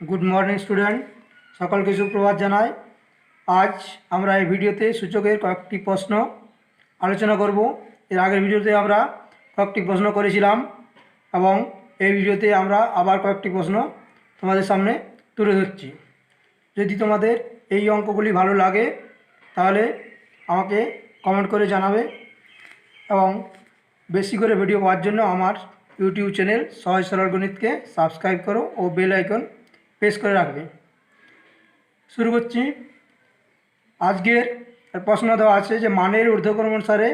Good morning student सकल के सुप्रभात जानाई। आज আমরা এই ভিডিওতে সূচকের কয়েকটি প্রশ্ন আলোচনা করব। এর আগের ভিডিওতে আমরা কয়েকটি প্রশ্ন করেছিলাম এবং এই ভিডিওতে আমরা আবার কয়েকটি প্রশ্ন তোমাদের সামনে তুলে ধরছি। যদি তোমাদের এই অঙ্কগুলি ভালো লাগে তাহলে আমাকে কমেন্ট করে জানাবে এবং বেশি করে ভিডিও পাওয়ার জন্য আমার ইউটিউব চ্যানেল সহজ সরল গণিতকে সাবস্ক্রাইব করো ও বেল আইকন প্রেস করে রাখবে। শুরু করছি। আজকের প্রশ্ন দেওয়া আছে যে মানের ঊর্ধ্বক্রম অনুসারে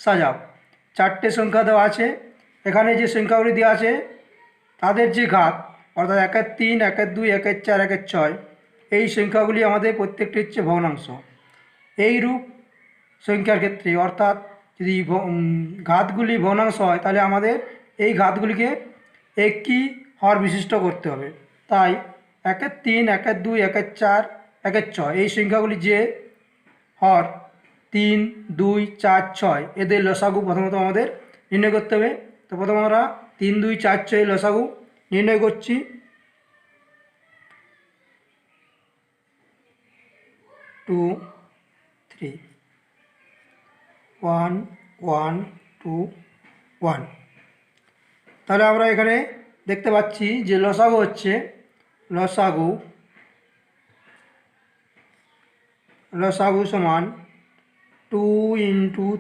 সাজাও। চারটে সংখ্যা দেওয়া আছে। এখানে যে সংখ্যাগুলি দেওয়া আছে তাদের যে ঘাত অর্থাৎ 1-এর 3, 1-এর 2, 1-এর 4, 1-এর 6 এই সংখ্যাগুলি আমাদের প্রত্যেকটি হচ্ছে ভগ্নাংশ। এই রূপ সংখ্যার ক্ষেত্রে অর্থাৎ যদি ঘাতগুলি ভগ্নাংশ হয় তাহলে আমাদের এই ঘাতগুলিকে একই হর বিশিষ্ট করতে হবে। তাই 1-এর 3, 1-এর 2, 1-এর 4, 1-এর 6 এই সংখ্যাগুলি যে হর 3, 2, 4, 6 এদের লসাগু প্রথমত আমাদের নির্ণয় করতে হবে। তো প্রথমে আমরা 3, 2, 4, 6 লসাগু নির্ণয় করছি। 2, 3, 1, 1, 2, 1। তাহলে আমরা এখানে দেখতে পাচ্ছি যে লসাগু হচ্ছে লসাগু সমান 2 ×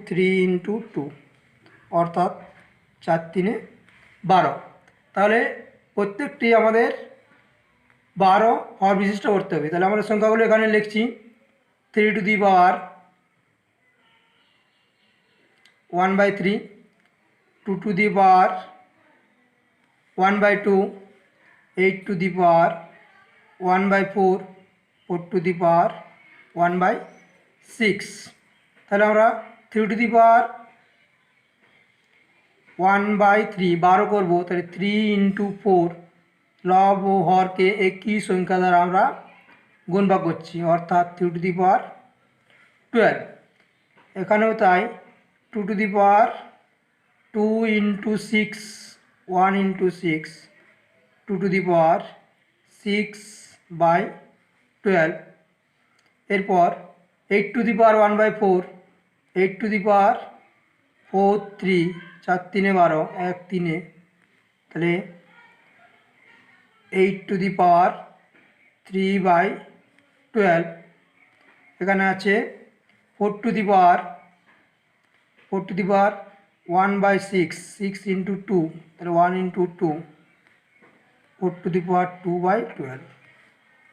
3 × 2 অর্থাৎ 4 3 12। তাহলে প্রত্যেকটি আমাদের 12 হর বিশিষ্ট করতে হবে। তাহলে আমরা সংখ্যাগুলো এখানে লিখছি 3 to the power 1/3, 2 to the power 1/2, 8 to the power 1/4, 4 to the power 1/6। তাহলে আমরা 3 টু দি পাওয়ার 1/3 12 করব। তাহলে 3 × 4 লব ও হরকে একই সংখ্যা দ্বারা আমরা গুণভাগ করছি অর্থাৎ 3 টু দি পাওয়ার 12। এখানেও তাই 2 to the power 2 × 6 1 × 6 2 to the পাওয়ার 6/12। এরপর 8 to the power 1/4 8 to the power 4 3 4 3 12 1 3 তাহলে 8 টু দি পাওয়ার 3/12। এখানে আছে 4 টু দি পাওয়ার 1/6 6 × 2 তাহলে 1 × 2 4 টু দি পাওয়ার 2/12।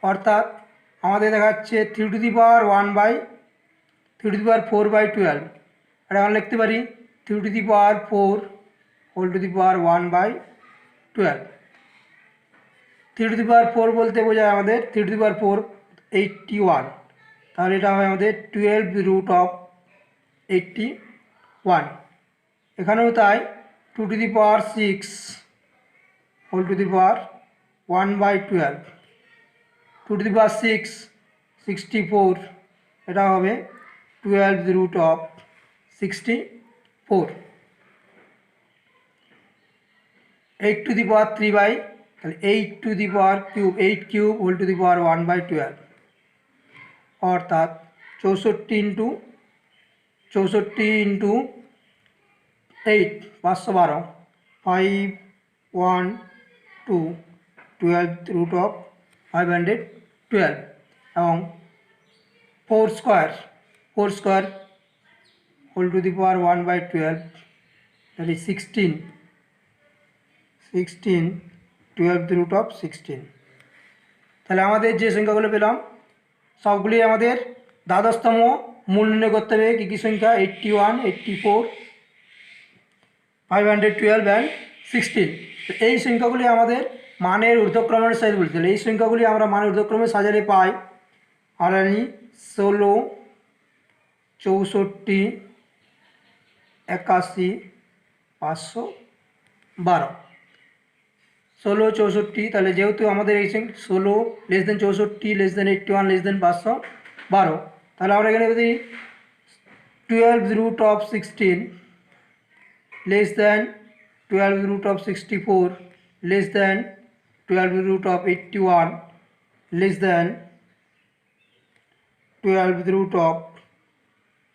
অর্থাৎ আমাদের দেখাচ্ছে 3 টু দি পাওয়ার 4/12। আর আমরা লিখতে পারি 3 to the power 4 whole to the power 1/12। 3 to the power 4 বলতে বোঝায় আমাদের 3 টু দি পাওয়ার 4 81। তাহলে এটা হবে আমাদের 12√81। এখানেও তাই 2 to the power 6 whole to the power 1/12, 2 to the power 6 64 এটা হবে 12√64। 8 টু দি পাওয়ার 3 তাহলে 8 to the power cube 8 cube whole to the power 1/12 অর্থাৎ 64 × 8 512 5 1 2 12√512 এবং 4 square whole to the power 1/12 তাহলে 16 12√16। তাহলে আমাদের যে সংখ্যাগুলো পেলাম সবগুলি আমাদের দ্বাদশতম মূল নির্ণয় করতে হবে। কী কী সংখ্যা 81 84 512 অ্যান্ড 16। তো এই সংখ্যাগুলি আমাদের মানের ঊর্ধ্বক্রমের সাইজ বলতে এই সংখ্যাগুলি আমরা মানের ঊর্ধ্বক্রমে সাজালে পাই আড়ানি 16 64 81 512 16 64। তাহলে যেহেতু আমাদের এই 16 < 64 < 81 < 512 তাহলে আমরা এখানে যদি 12√16 < 12√64 < 12√81 less than 12 root of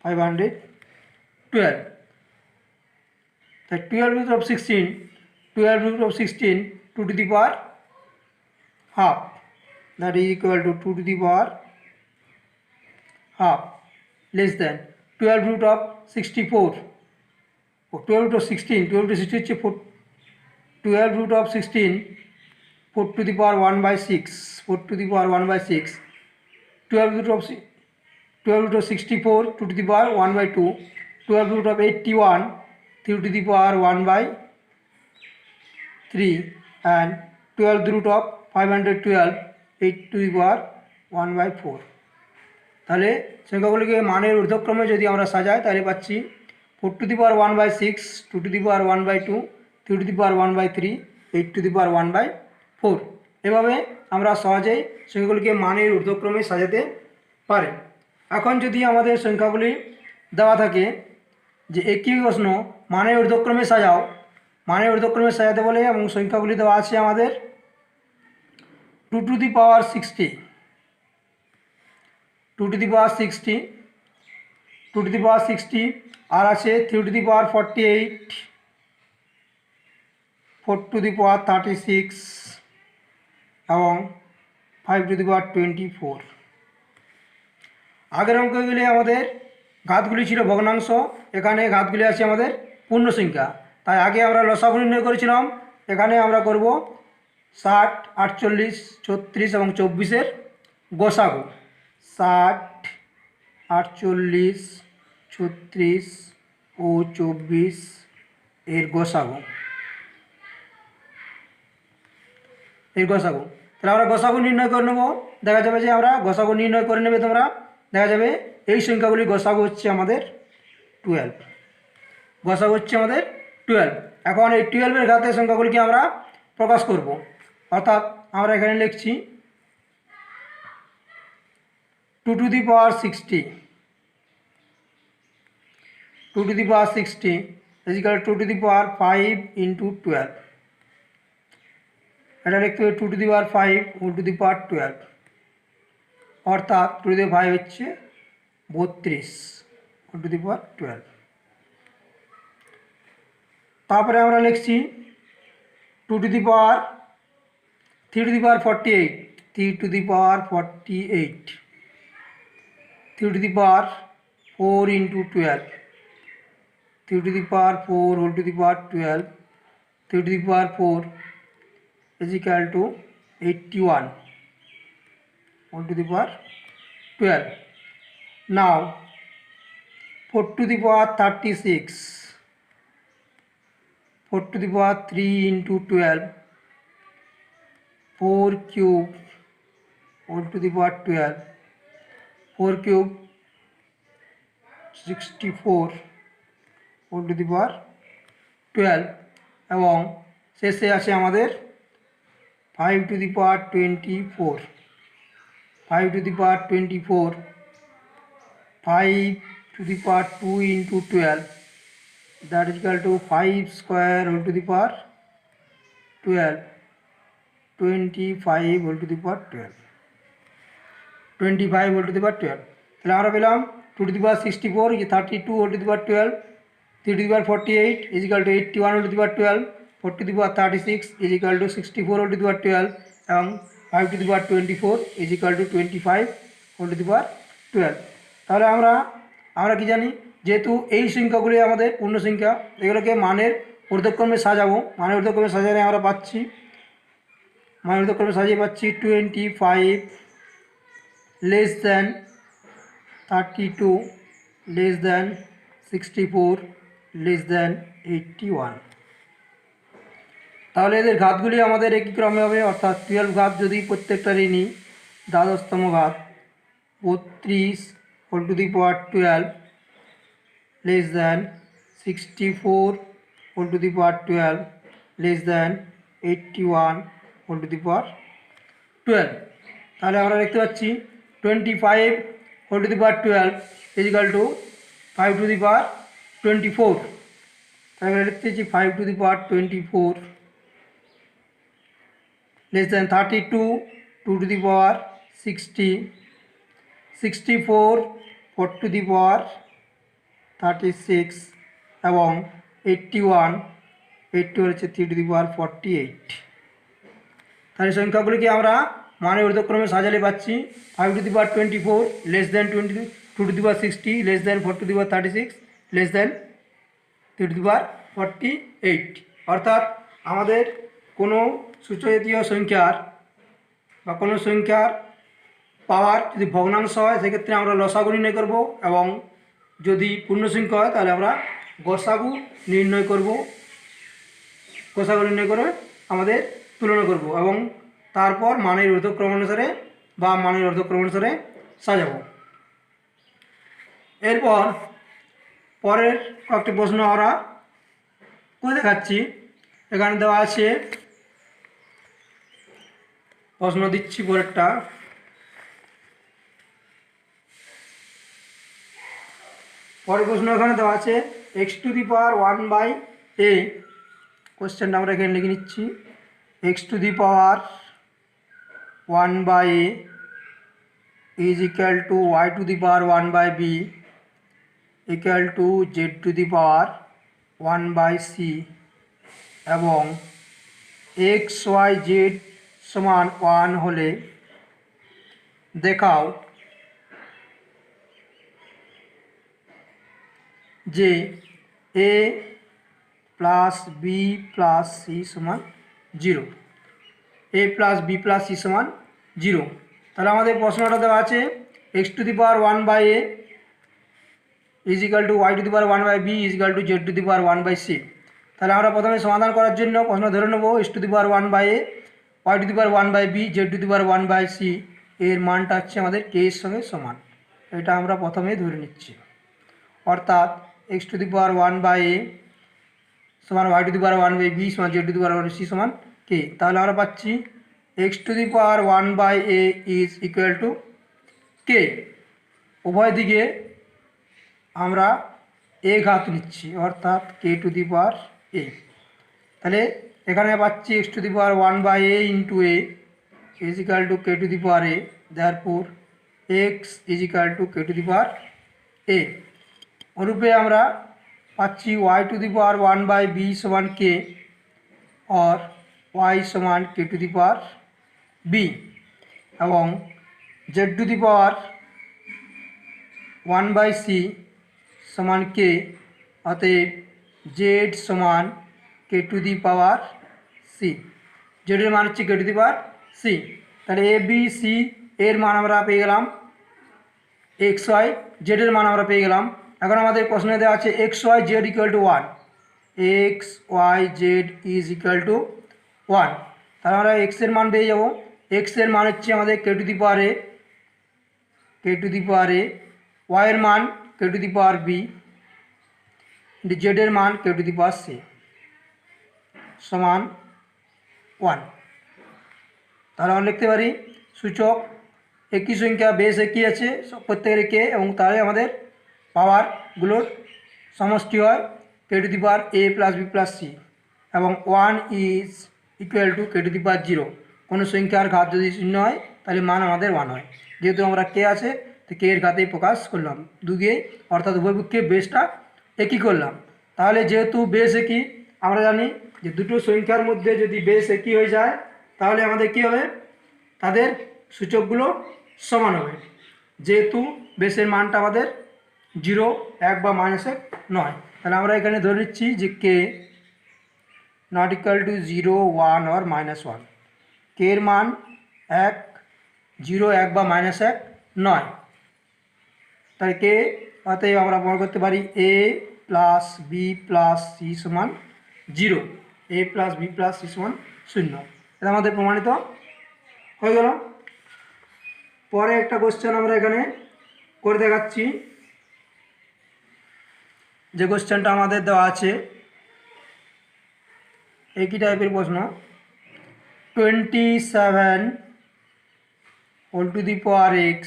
512. The 12 root of 16, 12 root of 16 2 to the power half, that is equal to 2 to the power half, less than 12 root of 64, 12 root of 16, 12 root of 16 4, 12 root of 16 4 to the power 1 by 6, 4 to the power 1 by 6, 12 root of 12 root of 64 2 to the power 1 by 2, 12 root of 81 3 to the power 1 by 3, and 12 root of 512 8 to the power 1 by 4. তাহলে সংখ্যাগুলিকে মানের ঊর্ধ্বক্রমে যদি আমরা সাজাই তাহলে পাচ্ছি 4 to the power 1 by 6, 2 to the power 1 by 2, 3 to the power 1 by 3, 8 to the power 1 by 4. এভাবে আমরা সহজেই সংখ্যাগুলিকে মানের ঊর্ধ্বক্রমে সাজাতে পারি। এখন যদি আমাদের সংখ্যাগুলি দেওয়া থাকে যে একই প্রশ্ন মানের ঊর্ধ্বক্রমে সাজাও, মানের ঊর্ধ্বক্রমে সাজাতে বলে এবং সংখ্যাগুলি দেওয়া আছে আমাদের 2 to the power 60, 2 to the power 60, 2 to the power 60, আর আছে 3 to the power 48, 4 to the power 36 এবং 5 to the power 24। আগের অঙ্কগুলি আমাদের ঘাতগুলি ছিল ভগ্নাংশ, এখানে ঘাতগুলি আছে আমাদের পূর্ণ সংখ্যা। তাই আগে আমরা লসাগু নির্ণয় করেছিলাম, এখানে আমরা করব 60, 48, 36 এবং 24-এর গসাগু। 60, 48, 36 ও 24 এর গসাগু, তাহলে আমরা গসাগু নির্ণয় করে নেব। দেখা যাবে যে আমরা গসাগু নির্ণয় করে নেবে তোমরা, দেখা যাবে এই সংখ্যাগুলি গসাগু হচ্ছে আমাদের 12, গসাগু হচ্ছে আমাদের 12। এখন এই 12-এর ঘাতের সংখ্যাগুলিকে আমরা প্রকাশ করব, অর্থাৎ আমরা এখানে লিখছি 2 to the power 60, 2 to the power 60 is equal to 2 to the power 5 into 12, এটা লিখতে হবে 2 to the power 5 whole to the power 12, অর্থাৎ 2 to the power 5 হচ্ছে 32 whole to the power 12। তারপরে আমরা লিখছি 2 to the power 3 to the power 48, 3 to the power 48, 3 to the power 4 into 12, 3 to the power 4 whole to the power 12, 3 to the power 4 is equal to 81 whole to the power 12. Now 4 to the power 36, 4 to the power 3 into 12, 4 cube whole to the power 12, 4 cube 64 whole to the power 12 এবং শেষে আছে আমাদের 5 to the power 24, 5 to the power 24, 5 to the power 2 into 12, that is equal to 5 square whole to the power 12, 25 whole to the power 12, 25 whole to the power 12। তাহলে আমরা পেলাম 2 to the power 64 is 32 whole to the power 12, 3 to the power 48 is equal to 81 whole to the power 12, 4 to the power 36 is equal to 64 whole to the power 12 এবং 5 to the power 24 is equal to 25 whole to the power 12। তাহলে আমরা কি জানি, যেহেতু এই সংখ্যাগুলি আমাদের পূর্ণ সংখ্যা, এগুলোকে মানের ঊর্ধ্বক্রমে সাজাবো। মানের ঊর্ধ্বক্রমে সাজালে আমরা পাচ্ছি, মানের ঊর্ধ্বক্রমে সাজিয়ে পাচ্ছি 25 less than 32 less than 64 less than 81। তাহলে এদের ঘাতগুলি আমাদের একই ক্রমে হবে, অর্থাৎ 12 ঘাত যদি প্রত্যেকটারই নিই, দ্বাদশতম ঘাত 32 whole to the power 12 less than 64 whole to the power 12 less than 81 whole to the power 12। তাহলে আমরা দেখতে পাচ্ছি 25 whole to the power 12 is equal to 5 to the power 24। তাহলে আমরা লিখতে পাচ্ছি 5 to the power 24 less than 32 to 2 to the power 60, 64 4 to the power 36 এবং 81 হচ্ছে 3 টু দি পাওয়ার 48। তাহলে সংখ্যাগুলিকে আমরা মানের ঊর্ধ্বক্রমে সাজালে পাচ্ছি 5 to the power 24 less than 2 to the power 60 less than 4 to the power 36 less than 3 to the power 48। অর্থাৎ আমাদের কোনো সূচকীয় সংখ্যার বা কোনো সংখ্যার পাওয়ার যদি ভগ্নাংশ হয় সেক্ষেত্রে আমরা লসাগু নির্ণয় করব, এবং যদি পূর্ণ সংখ্যা হয় তাহলে আমরা গসাগু নির্ণয় করব। গসাগু নির্ণয় করে আমাদের তুলনা করব এবং তারপর মানের ঊর্ধ্বক্রম অনুসারে বা মানের অর্ধক্রম অনুসারে সাজাবো। এরপর পরের কয়েকটি প্রশ্ন আমরা করে দেখাচ্ছি। এখানে দেওয়া আছে, প্রশ্ন দিচ্ছি পরেরটা। পরের প্রশ্ন এখানে দেওয়া আছে x two the power 1/a। কোশ্চেনটা আমরা এখানে লিখে নিচ্ছি। x two the power 1/a is equal to y to the power 1/b equal to z to the power 1/c এবং x y z সমান 1 হলে দেখাও যে a plus b plus c সমান 0। a plus b plus c সমান 0। তাহলে আমাদের প্রশ্নটা দেওয়া আছে x two the power 1/a is equal two y two the power 1/b is equal two z two the power 1/c। তাহলে আমরা প্রথমে সমাধান করার জন্য প্রশ্ন ধরে নেব x two the power 1/a y two the power 1/b z two the power 1/c এর মানটা হচ্ছে আমাদের k এর সঙ্গে সমান। এটা আমরা প্রথমেই ধরে নিচ্ছি। অর্থাৎ x two the power 1/a সমান y two the power 1/b সমান z two the power 1/c সমান k। তাহলে আমরা পাচ্ছি x two the power 1/a is equal to k। উভয় দিকে আমরা a ঘাত নিচ্ছি, অর্থাৎ k to the power a। তাহলে এখানে পাচ্ছি x two the power 1/a into a is equal to k to the power a। Therefore x is equal to k to the power a। অনুরূপে আমরা পাচ্ছি y two the power 1/b সমান k और y সমান k to the power b এবং z two the power 1/c সমান k, অতএব z সমান k to the power c। z এর মান হচ্ছে k to the power c। তাহলে a b c এর মান আমরা পেয়ে গেলাম, x y z এর মান আমরা পেয়ে গেলাম। এখন আমাদের প্রশ্নে দেওয়া আছে x y z equal to 1, x y z is equal two 1। তাহলে আমরা x এর মান পেয়ে যাব। x এর মান হচ্ছে আমাদের k to the power a, k to the power a, y এর মান k to the power b, z এর মান k to the power c সমান 1। তাহলে আমরা লিখতে পারি সূচক একই সংখ্যা বেস একই আছে প্রত্যেকের k, এবং তাহলে আমাদের পাওয়ারগুলোর সমষ্টি হয় k to the power a plus b plus c এবং 1 is equal to k to the power 0। কোনো সংখ্যার ঘাত যদি 0 হয় তাহলে মান আমাদের 1 হয়। যেহেতু আমরা k আছে তো k এর ঘাতেই প্রকাশ করলাম দুগে, অর্থাৎ উভয়পক্ষে বেসটা একই করলাম। তাহলে যেহেতু বেস একই, আমরা জানি যে দুটো সংখ্যার মধ্যে যদি বেস একই হয়ে যায় তাহলে আমাদের কী হবে, তাদের সূচকগুলো সমান হবে। যেহেতু বেসের মানটা আমাদের 0, 1 বা -1 নয়, তাহলে আমরা এখানে ধরে নিচ্ছি যে k not equal to 0, 1 or -1। k এর মান 1, 0, 1 বা -1 নয়। তাই k অতএব আমরা প্রমাণ করতে পারি a plus b plus c সমান 0, a plus b plus c সমান 0। এটা আমাদের প্রমাণিত হয়ে গেল। পরে একটা কোশ্চেন আমরা এখানে করে দেখাচ্ছি। যে কোশ্চেনটা আমাদের দেওয়া আছে একই টাইপের প্রশ্ন। 27 whole to the power x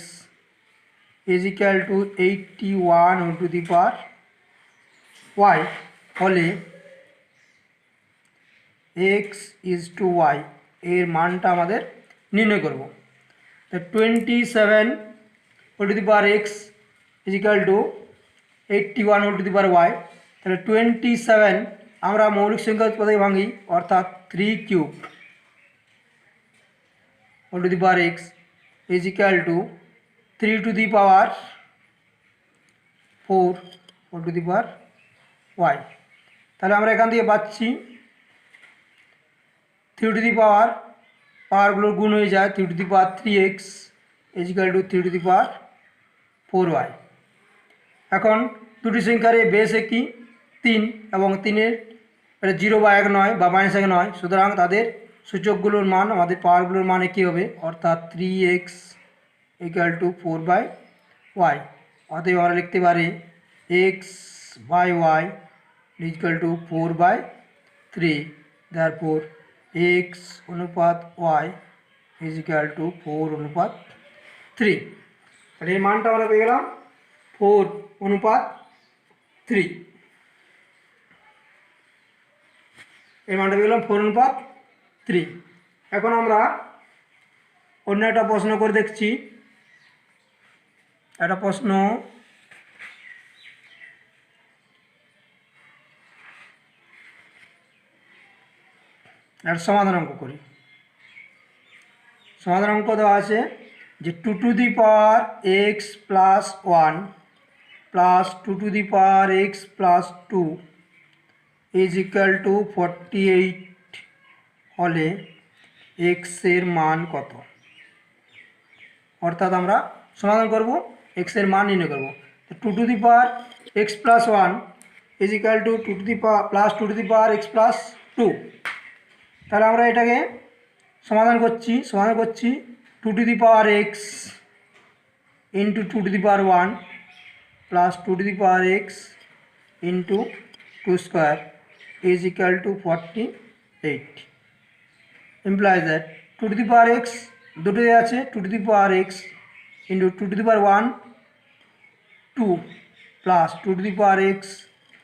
is equal to 81 whole to the power y হলে x ইজ টু y এর মানটা আমাদের নির্ণয় করব। तो 27 whole to the power X is equal to 81 whole to the power Y. তাহলে 27 আমরা মৌলিক সংখ্যা পদে ভাঙি, অর্থাৎ 3 cube whole to the power X is equal to 3 to the power 4 whole to the power Y. তাহলে আমরা এখান থেকে পাচ্ছি 3 টু দি পাওয়ারগুলোর গুণ হয়ে যায়, 3 to the power 3x is equal to 3 to the power 4y। এখন দুটি সংখ্যার বেস একই 3 এবং 3-এর 0 বা 1 নয় বা -1 নয়, সুতরাং তাদের সূচকগুলোর মান আমাদের পাওয়ারগুলোর মান একই হবে, অর্থাৎ 3x ইকুয়াল টু 4/y। অতএব আমরা লিখতে পারি x by y equal to 4/3। Therefore x অনুপাত y ইজ ইকুয়াল টু 4/3। তাহলে এই মানটা আমরা পেয়ে গেলাম 4/3। এই মানটা পেয়ে গেলাম 4/3। এখন আমরা অন্য একটা প্রশ্ন করে দেখছি। একটা প্রশ্ন একটা সমাধান অঙ্ক করি। সমাধান অঙ্ক দেওয়া আছে যে 2 to the power x plus 1 plus 2 to the power x plus 2 is equal two 48 হলে এক্সের মান কত? অর্থাৎ আমরা সমাধান করব, এক্সের মান নির্ণয় করব। 2 to the power x plus 1 is equal two 2 to the power plus 2 to the power x plus 2। তাহলে আমরা এটাকে সমাধান করছি 2 to the power x into 2 to the power 1 plus 2 to the power x into 2 square is equal two 48। Implies that 2 to the power x দুটোই আছে, 2 to the power x into 2 to the power 1 2 plus 2 to the power x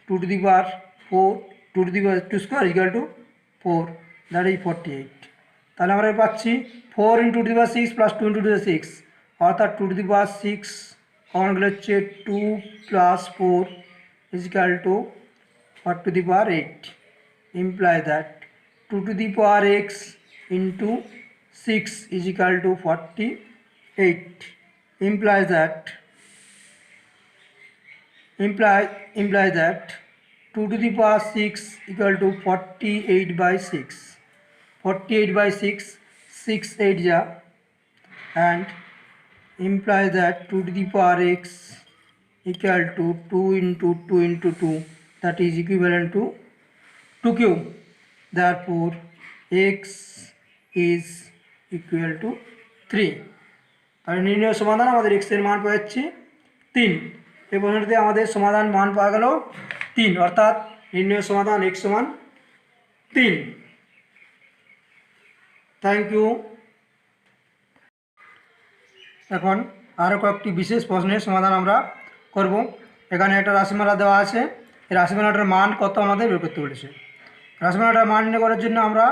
2 to the power 4 2 to the power 2 square is equal two 4, that is 48। তাহলে আমরা পাচ্ছি 4 into 2 to the power 6 plus 2 into 2 to দি 6, অর্থাৎ 2 to the power 6 common গেলে হচ্ছে 2 plus 4 is equal two 4 to the power 8। Imply that 2 to the power x into 6 is equal to 48. Implies that 2 to the power 6 equal to 48/6. 48/6 6 8 ja, and implies that 2 to the power x equal to 2 into 2 into 2, that is equivalent to 2 cube. Therefore x is equal to 3. তাহলে নির্ণয় সমাধান আমাদের x এর মান পাওয়া যাচ্ছে 3। এই প্রশ্নটিতে আমাদের সমাধান মান পাওয়া গেল 3, অর্থাৎ নির্ণয় সমাধান x সমান 3। Thank you. এখন আরও কয়েকটি বিশেষ প্রশ্নের সমাধান আমরা করব। এখানে একটা রাশিমালা দেওয়া আছে, এই রাশিমালাটার মান কত আমাদের বের করতে বলেছে। রাশিমালাটার মান নির্ণয় করার জন্য আমরা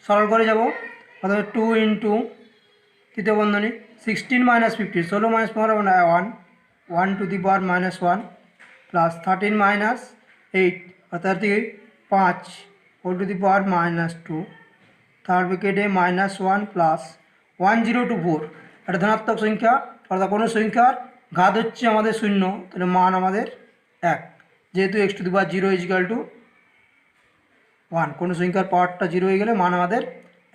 সরল করে যাব। অর্থাৎ 2 ইন্টু তৃতীয় বন্ধনী 16 minus 50 16 minus 1 1 to the power -1 plus 13 minus 8 অর্থাৎ 5 whole to the power -2 third ব্র্যাকেটে -1 প্লাস 1024। এটা ধনাত্মক সংখ্যা, অর্থাৎ কোনো সংখ্যার ঘাত হচ্ছে আমাদের 0, তাহলে মান আমাদের 1। যেহেতু x two the power 0 is equal two 1, কোনো সংখ্যার পাওয়ারটা 0 হয়ে গেলে মান আমাদের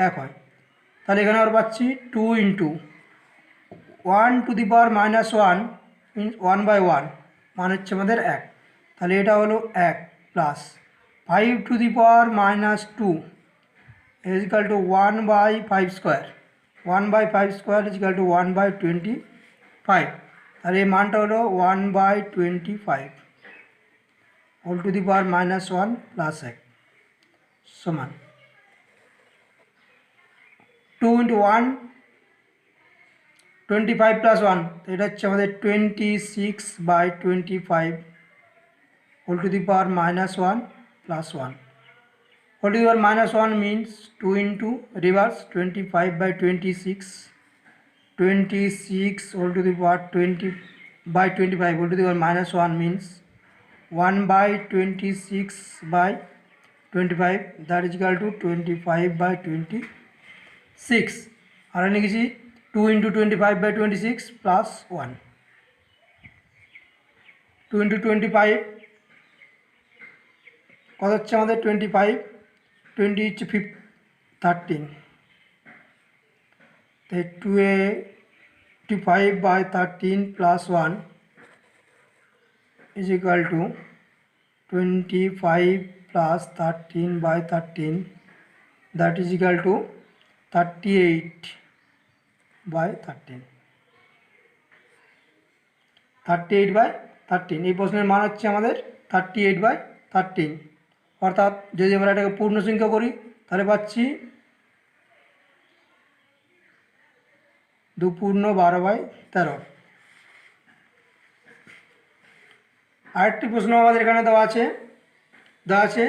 1 হয়। তাহলে এখানে আমরা পাচ্ছি 2 into 1 to the power -1 means 1/1 মান হচ্ছে আমাদের 1। তাহলে এটা হলো 1 plus 5 to the power -2 is equal to 1/5 square 1/5 square is equal to 1/25। তাহলে এই মানটা হলো 1/25 whole to the power -1 plus 1 সমান 2 ইন্টু 1 25 প্লাস 1, তো এটা হচ্ছে আমাদের 26/25 whole to the power -1 plus 1 whole to the power -1 means 2 into reverse 25/26 26 whole to the power 20 by 25 whole to the power -1 means 1 by 26 by 25, that is equal to 25 by 26 আর লিখেছি 2 into 25 by 26 plus 1, 2 into 25 কত হচ্ছে আমাদের 25, 20 হচ্ছে 13, তো 25 by 13 plus 1 is equal to 25 plus 13 by 13, that is equal to 38 by 13, 38 by 13। এই প্রশ্নের মান হচ্ছে আমাদের 38 by 13, অর্থাৎ যদি আমরা এটাকে পূর্ণ সংখ্যা করি তাহলে পাচ্ছি 2 পূর্ণ 12 by 13। আরেকটি প্রশ্ন আমাদের এখানে দেওয়া আছে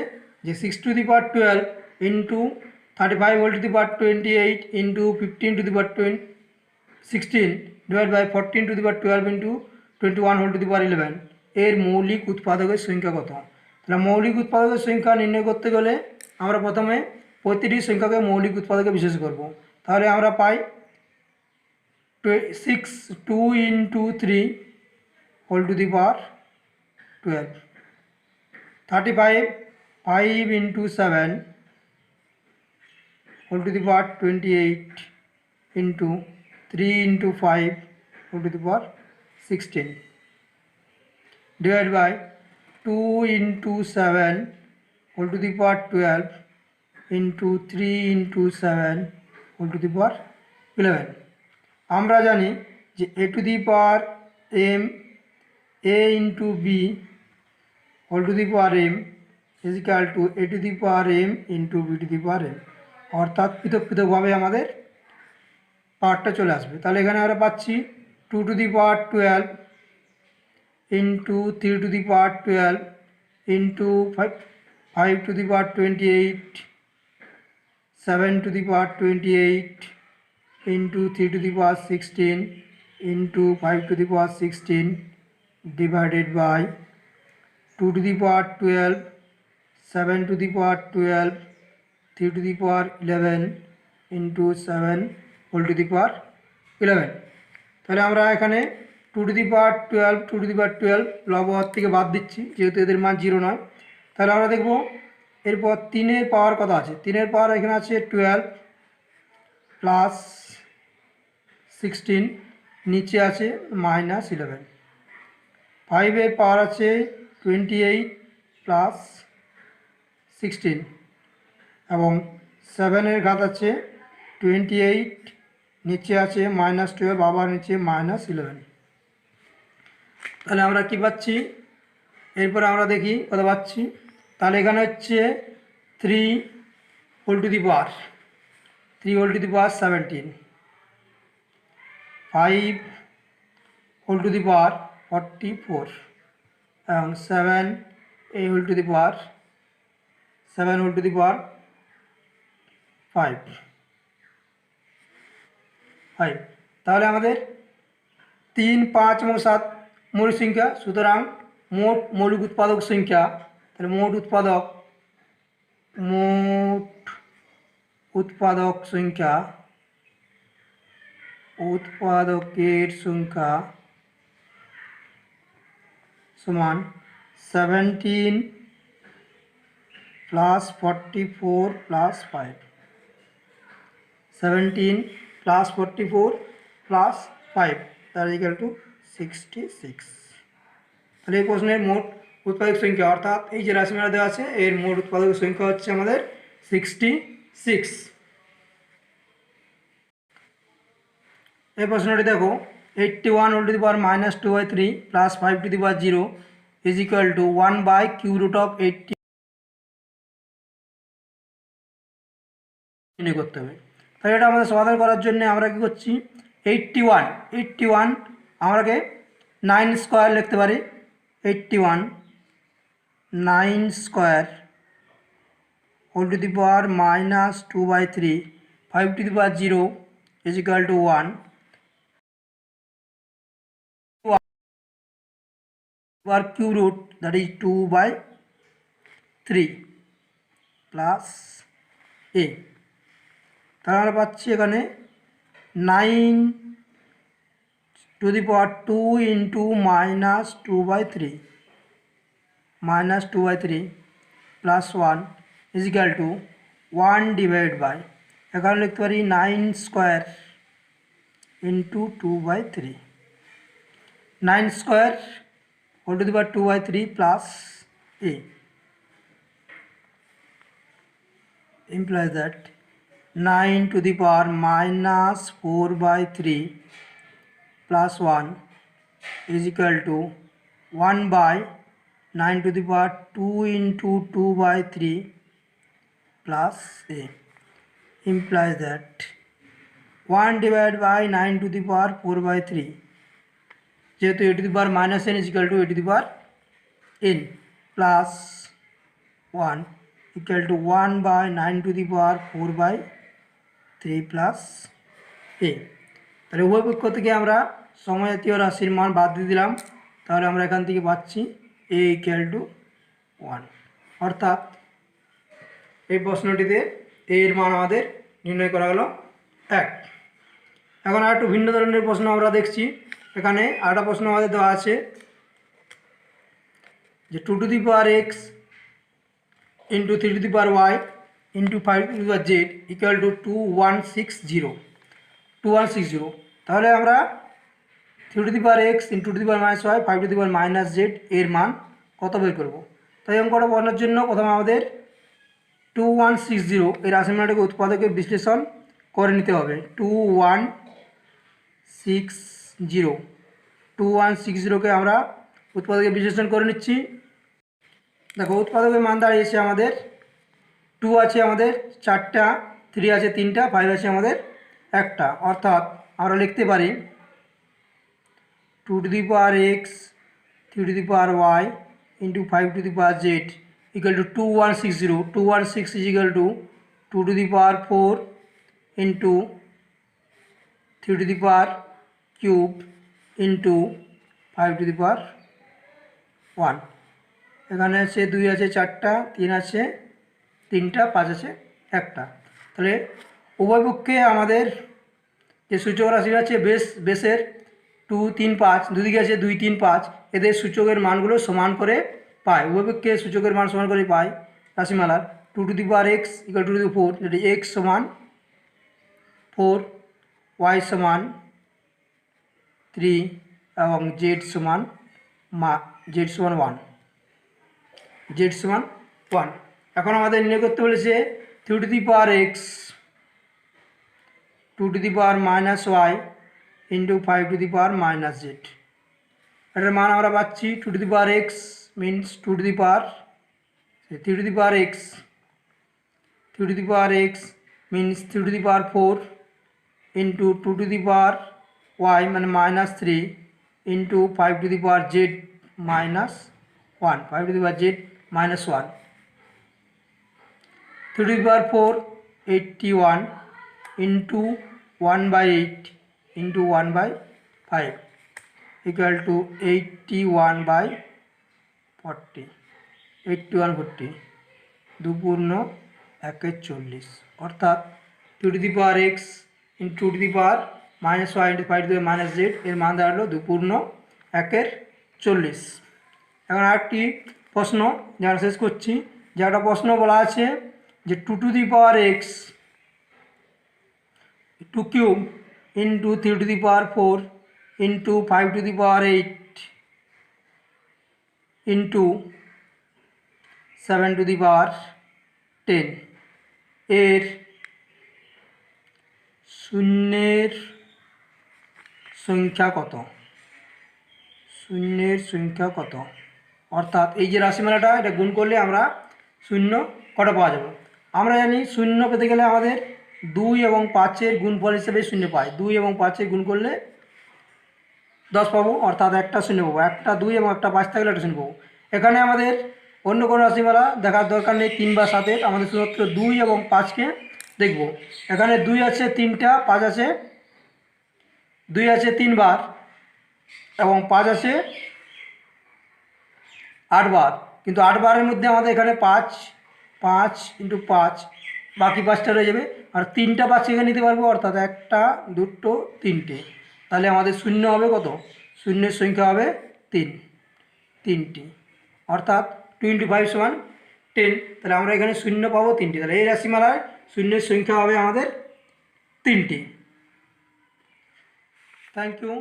যে 6 to the power 12 into 35 whole to the power 28 into 15 to the power 16 divided by 14 to the power 12 into 21 whole to the power 11 এর মৌলিক উৎপাদকের সংখ্যা কত। তাহলে মৌলিক উৎপাদকের সংখ্যা নির্ণয় করতে গেলে আমরা প্রথমে প্রতিটি সংখ্যাকে মৌলিক উৎপাদকে বিশেষ করব। তাহলে আমরা পাই 2 into 3 whole to the power 12, 35 5 into 7 whole to the power 28 into 3 into 5 whole to the power 16 divided by 2 into 7 whole to the power 12 into 3 into 7 whole to the power 11। আমরা জানি যে a to the power m a into b whole to the power m is equal to a to the power m into b to the power m, অর্থাৎ পৃথক পৃথকভাবে আমাদের পাওয়ারটা চলে আসবে। তাহলে এখানে আমরা পাচ্ছি 2 to the power 12 into 3 to the power 12 into 5 to the power 28, 7 to the power 28 into 3 to the power 16 into 5 to the power 16 divided by 2 to the power 12, 7 to the power 12, 3 to the power 11 into 7 whole to the power 11। তাহলে আমরা এখানে 2 to the power 12 2 to the power 12 লব হাত থেকে বাদ দিচ্ছি যেহেতু এদের মান 0 নয়। তাহলে আমরা দেখব এরপর 3 এর পাওয়ার কত আছে। 3 এর পাওয়ার এখানে আছে 12 প্লাস 16, নিচে আছে -11। 5 এর পাওয়ার আছে 28 প্লাস 16 এবং 7 এর ঘাত আছে 28, নিচে আছে -12 আবার নিচে -11। তাহলে আমরা কি পাচ্ছি, এরপরে আমরা দেখি কত পাচ্ছি। তাহলে এখানে হচ্ছে 3 whole to the power 17, 5 whole to the power 44 এবং 7 a whole to the power 7 whole to the power 5। তাহলে আমাদের 3, 5 এবং 7 মৌলিক সংখ্যা, সুতরাং মোট মৌলিক উৎপাদক সংখ্যা, তাহলে মোট উৎপাদক সংখ্যা উৎপাদকের সংখ্যা সমান 17 প্লাস 44 প্লাস 5, 17 প্লাস 44 প্লাস 5 তার ইকুয়াল টু 66। তাহলে এই প্রশ্নের মোট উৎপাদক সংখ্যা অর্থাৎ এই যে রাশিমালা দেওয়া আছে এর মোট উৎপাদক সংখ্যা হচ্ছে আমাদের 66। এই প্রশ্নটি দেখো 81 whole to the power -2/3 plus 5 to the power 0 is equal to 1 by cube root of 80 নির্ণয় করতে হবে। তাহলে এটা আমাদের সমাধান করার জন্য আমরা কি করছি, 81 আমরাকে 9 স্কোয়ার লিখতে পারি। 81 9 square whole to the power -2/3 5 to the power 0 is equal to 1 power cube root, that is 2/3 plus a। তাহলে আমরা পাচ্ছি এখানে 9 to the power 2 into minus 2/3 plus 1 is equal to 1 divided by, এখানে লিখতে পারি 9 square into 2/3, 9 square whole to the power 2/3 plus a implies that 9 to the power minus 4/3 plus 1 is equal to 1 by 9 to the power 2 into 2/3 plus a implies that 1 divided by 9 to the power 4/3, যেহেতু a to the power minus n is equal to a to the power n plus 1 equal to 1 by 9 to the power 4/3 plus a। তাহলে উভয় পক্ষ থেকে আমরা সমজাতীয় রাশির মান বাদ দিয়ে দিলাম, তাহলে আমরা এখান থেকে পাচ্ছি a equal to 1, অর্থাৎ এই প্রশ্নটিতে a এর মান আমাদের নির্ণয় করা হলো 1। এখন আর একটু ভিন্ন ধরনের প্রশ্ন আমরা দেখছি। এখানে আরেকটা প্রশ্ন আমাদের দেওয়া আছে যে 2 to the power x into 3 to the power y into 5 to the power z equal to 2160। তাহলে আমরা 3 to the power x into 2 to the power minus y 5 to the power minus z এর মান কত বের করব। তাই অঙ্কটা বোঝানোর জন্য প্রথমে আমাদের 2160 এই রাশিমালাটাকে উৎপাদকে বিশ্লেষণ করে নিতে হবে। 2160কে আমরা উৎপাদকে বিশ্লেষণ করে নিচ্ছি। দেখো উৎপাদকের মান দাঁড়িয়েছে আমাদের 2 আছে আমাদের 4টা, 3 আছে 3টা, 5 আছে আমাদের 1টা, অর্থাৎ আমরা লিখতে পারি 2 to the power x 3 to the power y into 5 to the power z equal to 2160। 2160 is equal to 2 to the power 4 into 3 to the power cube into 5 to the power 1। এখানে আছে 2 আছে 4টা, 3 আছে 3টা, 5 আছে 1টা। তাহলে উভয় পক্ষে আমাদের যে সূচক রাশি আছে বেসের 2 3 5, দুদিকে আছে 2 3 5, এদের সূচকের মানগুলো সমান করে পাই। উভয় পক্ষে সূচকের মান সমান করে পাই রাশিমালার 2 to the power x equal to 2 to the 4, যেটি x সমান 4, y সমান 3 এবং z সমান 1। এখন আমাদের নির্ণয় করতে বলেছে 3 to the power x 2 to the power minus y into 5 to the power minus z। এটার মান আমরা পাচ্ছি 2 to the power x means 2 to the power 3 to the power x, 3 to the power x means 3 to the power 4 into 2 to the power y মানে minus 3 into 5 to the power z minus 1, 5 to the power z minus 1। 3 to the power 4 81 into 1/8 into 1/5 equal to 81/40, 81/40, 2 পূর্ণ 1/40, অর্থাৎ 2 to the power x into 2 to the power minus y into 5 to the power minus z এর মান দাঁড়ালো 2 পূর্ণ 1/40। এখন আরেকটি প্রশ্ন যারা শেষ করছি, যে একটা প্রশ্ন বলা আছে যে 2 to the power x 2 cube into 3 to the power 4 into 5 to the power 8 into 7 to the power 10 এর শূন্যের সংখ্যা কত। অর্থাৎ এই যে রাশিমালাটা এটা গুণ করলে আমরা শূন্য কটা পাওয়া যাবে। আমরা জানি শূন্য পেতে গেলে আমাদের 2 এবং 5-এর গুণফল হিসেবে শূন্য পাই। 2 এবং 5-এর গুণ করলে 10 পাবো, অর্থাৎ একটা শূন্য পাবো। একটা 2 এবং একটা 5 থাকলে একটা শূন্য পাবো। এখানে আমাদের অন্য কোনো রাশিমালা দেখার দরকার নেই 3 বা 7-এর, আমাদের শুধুমাত্র 2 এবং 5কে দেখব। এখানে 2 আছে 3টা, 5 আছে 2 আছে 3 বার এবং 5 আছে 8 বার, কিন্তু 8 বারের মধ্যে আমাদের এখানে 5 5 × 5 বাকি 5টা রয়ে যাবে, আর 3টা 5 এখানে নিতে পারবো, অর্থাৎ 1টা 2টো 3টে। তাহলে আমাদের শূন্য হবে কত? শূন্যের সংখ্যা হবে 3টি, অর্থাৎ 25 = 10। তাহলে আমরা এখানে শূন্য পাবো 3টি। তাহলে এই রাশিমালায় শূন্যের সংখ্যা হবে আমাদের 3টি। Thank you.